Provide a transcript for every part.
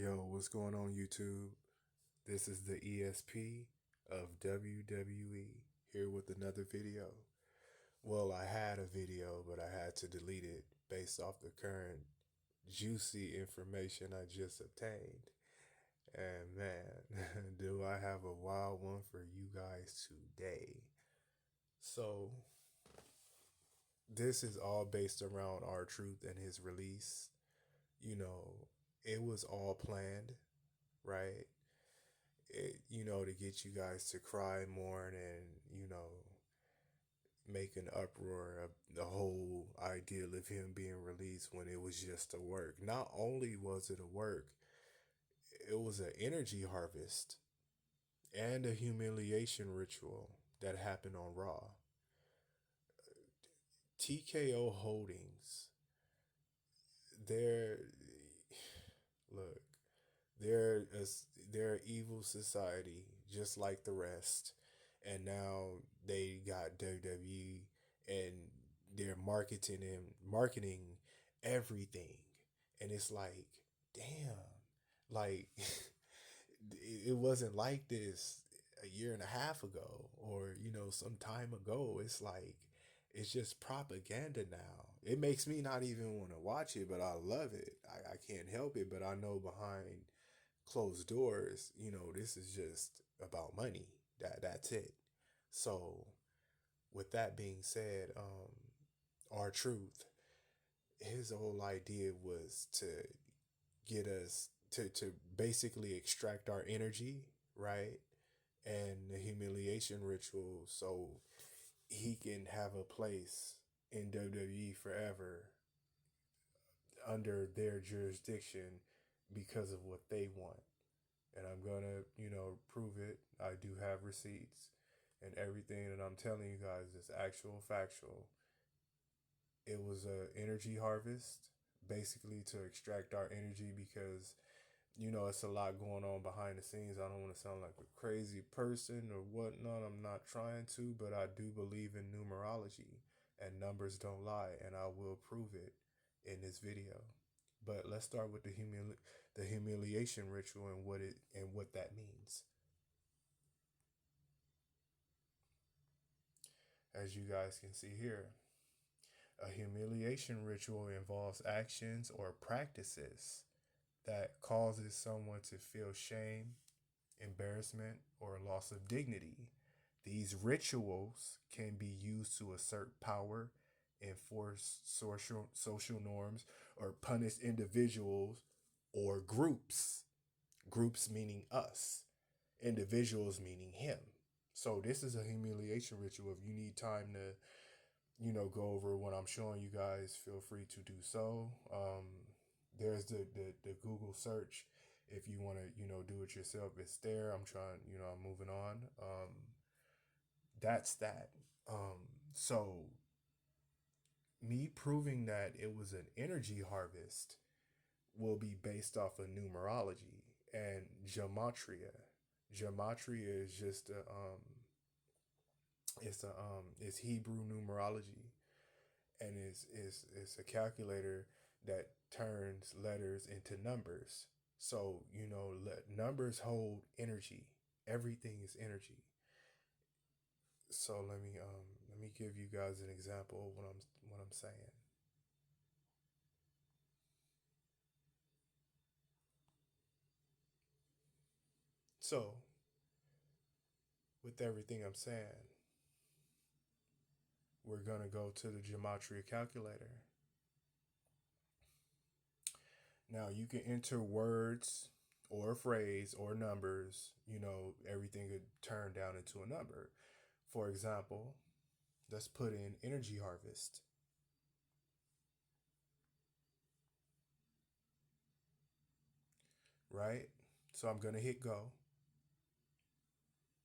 Yo, what's going on YouTube? This is the ESP of WWE here with another video. Well, I had a video, but I had to delete it based off the current juicy information I just obtained. And man, do I have a wild one for you guys today. So, this is all based around R-Truth and his release. You know, it was all planned, right? To get you guys to cry more and, make an uproar of the whole idea of him being released when it was just a work. Not only was it a work, it was an energy harvest and a humiliation ritual that happened on Raw. TKO Holdings, they're, look, they're an evil society just like the rest, and now they got WWE and they're marketing everything, and it's like, damn, like it wasn't like this a year and a half ago or some time ago. It's like it's just propaganda now. It makes me not even want to watch it, but I love it. I can't help it, but I know behind closed doors, this is just about money. That's it. So with that being said, R-Truth, his whole idea was to get us to basically extract our energy, right? And the humiliation ritual so he can have a place in WWE forever under their jurisdiction because of what they want. And I'm gonna, prove it. I do have receipts, and everything that I'm telling you guys is actual factual. It was a energy harvest, basically to extract our energy because it's a lot going on behind the scenes. I don't want to sound like a crazy person or whatnot. I'm not trying to, but I do believe in numerology and numbers don't lie, and I will prove it in this video. But let's start with the humiliation ritual and what that means. As you guys can see here, a humiliation ritual involves actions or practices that causes someone to feel shame, embarrassment, or loss of dignity. These rituals can be used to assert power, enforce social norms, or punish individuals or groups. Groups meaning us, individuals meaning him. So this is a humiliation ritual. If you need time to, go over what I'm showing you guys, feel free to do so. There's the Google search if you want to, do it yourself. It's there. I'm trying, I'm moving on. That's that. So me proving that it was an energy harvest will be based off of numerology and gematria. Gematria is just it's Hebrew numerology, and it's a calculator that turns letters into numbers. So numbers hold energy. Everything is energy. So let me give you guys an example of what I'm saying. So with everything I'm saying, we're gonna go to the gematria calculator. Now you can enter words or a phrase or numbers, everything could turn down into a number. For example, let's put in energy harvest. Right? So I'm going to hit go.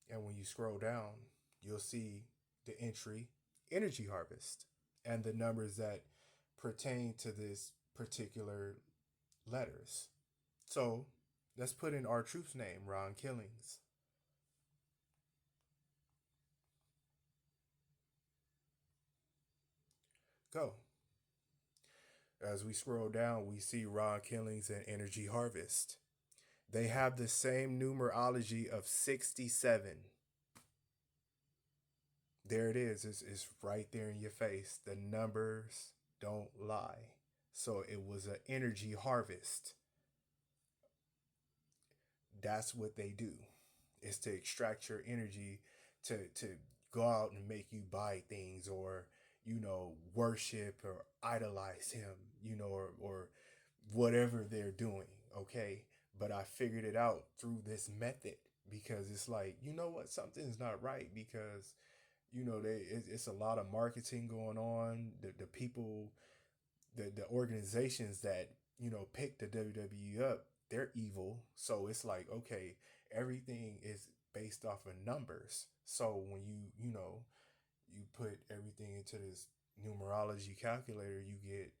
And when you scroll down, you'll see the entry energy harvest and the numbers that pertain to this particular letters. So let's put in R-Truth's name, Ron Killings. Go. As we scroll down, we see Ron Killings and energy harvest. They have the same numerology of 67. There it is. It's right there in your face. The numbers don't lie. So it was an energy harvest. That's what they do. Is to extract your energy to go out and make you buy things, or worship or idolize him, or whatever they're doing. Okay, but I figured it out through this method, because it's like, you know what, something's not right, because it's a lot of marketing going on. The people, the organizations that pick the WWE up, they're evil. So it's like, okay, everything is based off of numbers. So when you put everything into this numerology calculator, you get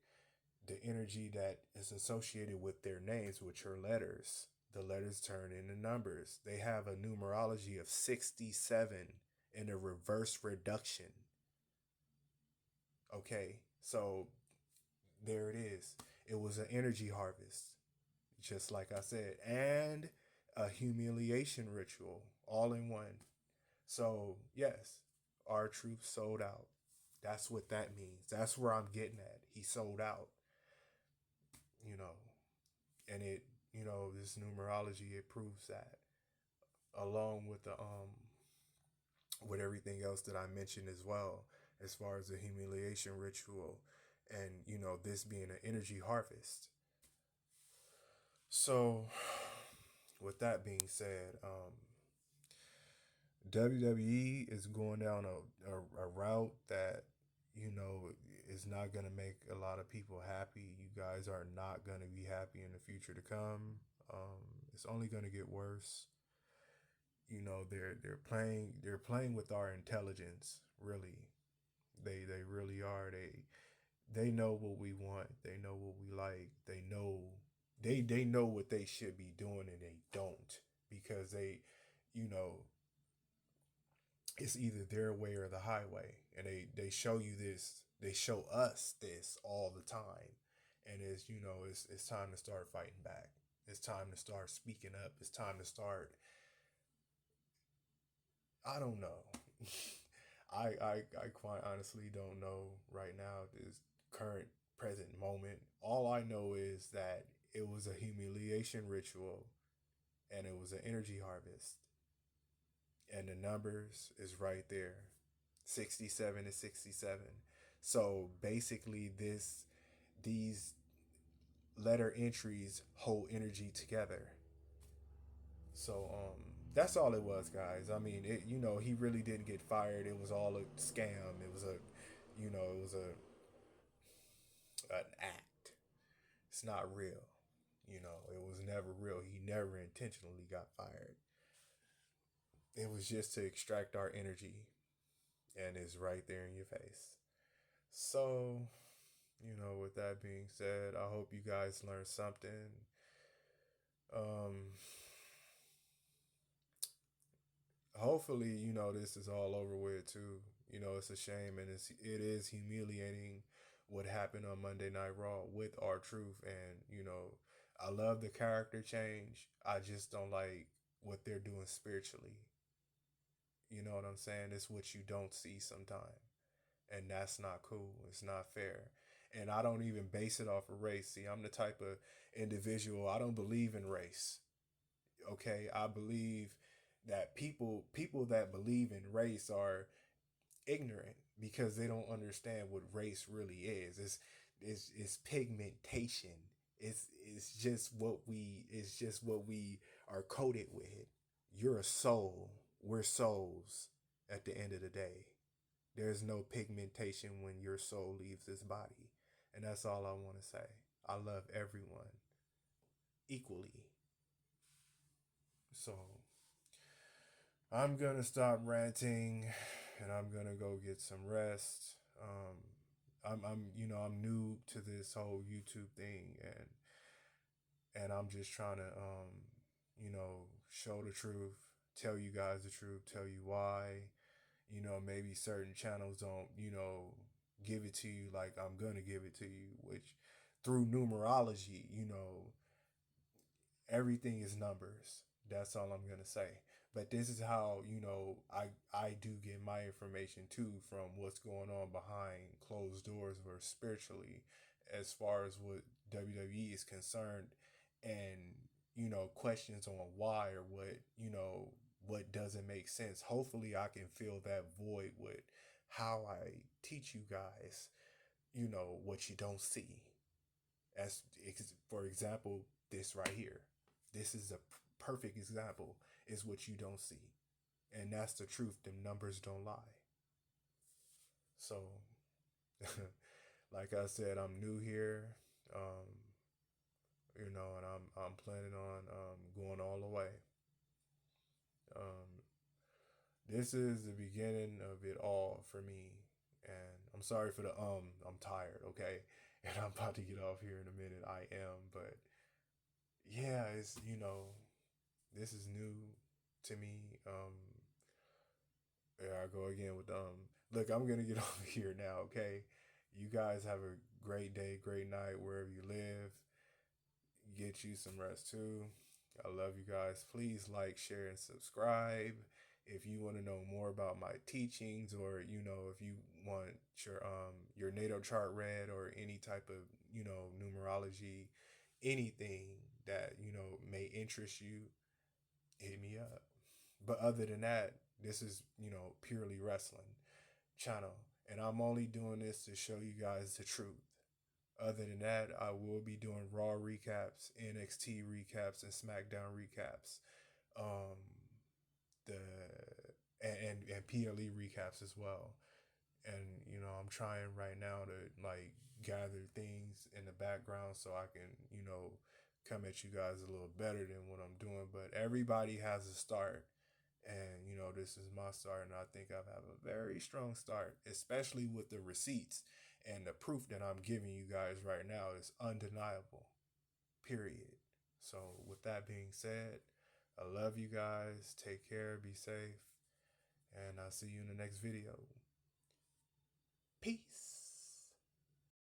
the energy that is associated with their names, which are letters. The letters turn into numbers. They have a numerology of 67 in a reverse reduction. Okay, so there it is. It was an energy harvest, just like I said, and a humiliation ritual all in one. So, yes, R-Truth sold out. That's what that means. That's where I'm getting at. He sold out, you know, and this numerology, it proves that, along with with everything else that I mentioned as well, as far as the humiliation ritual, and this being an energy harvest. So, with that being said, WWE is going down a route that is not going to make a lot of people happy. You guys are not going to be happy in the future to come. It's only going to get worse. They're playing with our intelligence. Really, they really are. They know what we want. They know what we like. They know what they should be doing, and they don't, because you know it's either their way or the highway, and they show you this. They show us this all the time, and it's time to start fighting back. It's time to start speaking up. It's time to start. I don't know. I quite honestly don't know right now, this current present moment. All I know is that it was a humiliation ritual, and it was an energy harvest, and the numbers is right there. 67 is 67. So basically, these letter entries hold energy together. So that's all it was, guys. I mean, he really didn't get fired. It was all a scam. It was an act. It's not real. It was never real. He never intentionally got fired. It was just to extract our energy, and it's right there in your face. So, with that being said, I hope you guys learned something. Um, Hopefully, this is all over with too. It's a shame, and it is humiliating what happened on Monday Night Raw with R-Truth, and I love the character change. I just don't like what they're doing spiritually. You know what I'm saying? It's what you don't see sometimes, and that's not cool. It's not fair. And I don't even base it off of race. See, I'm the type of individual, I don't believe in race. Okay, I believe that people that believe in race are ignorant, because they don't understand what race really is. It's pigmentation. It's just what we are coded with. You're a soul. We're souls at the end of the day. There's no pigmentation when your soul leaves this body. And that's all I want to say. I love everyone equally. So I'm gonna stop ranting, and I'm gonna go get some rest. I'm new to this whole YouTube thing, and I'm just trying to show the truth, tell you guys the truth, tell you why. Maybe certain channels don't give it to you like I'm gonna give it to you, which through numerology, Everything is numbers. That's all I'm gonna say. But this is how, I do get my information too, from what's going on behind closed doors or spiritually, as far as what WWE is concerned, and questions on why, or what doesn't make sense. Hopefully I can fill that void with how I teach you guys, what you don't see. As for example, this right here. This is a perfect example. Is what you don't see, and that's the truth. The numbers don't lie. So, like I said, I'm new here, um, and I'm planning on going all the way. Um, this is the beginning of it all for me, and I'm sorry for the I'm tired, okay, and I'm about to get off here in a minute. I am, but yeah, it's this is new to me. There I go again with Look, I'm gonna get over here now. Okay, you guys have a great day, great night wherever you live. Get you some rest too. I love you guys. Please like, share, and subscribe. If you want to know more about my teachings, or if you want your natal chart read, or any type of numerology, anything that may interest you, hit me up. But other than that, this is purely wrestling channel, and I'm only doing this to show you guys the truth. Other than that, I will be doing Raw recaps, NXT recaps, and SmackDown recaps. Um, the and PLE recaps as well. And I'm trying right now to like gather things in the background so I can come at you guys a little better than what I'm doing. But everybody has a start, and this is my start, and I think I have a very strong start, especially with the receipts, and the proof that I'm giving you guys right now is undeniable, period. So with that being said, I love you guys. Take care, be safe, and I'll see you in the next video. Peace.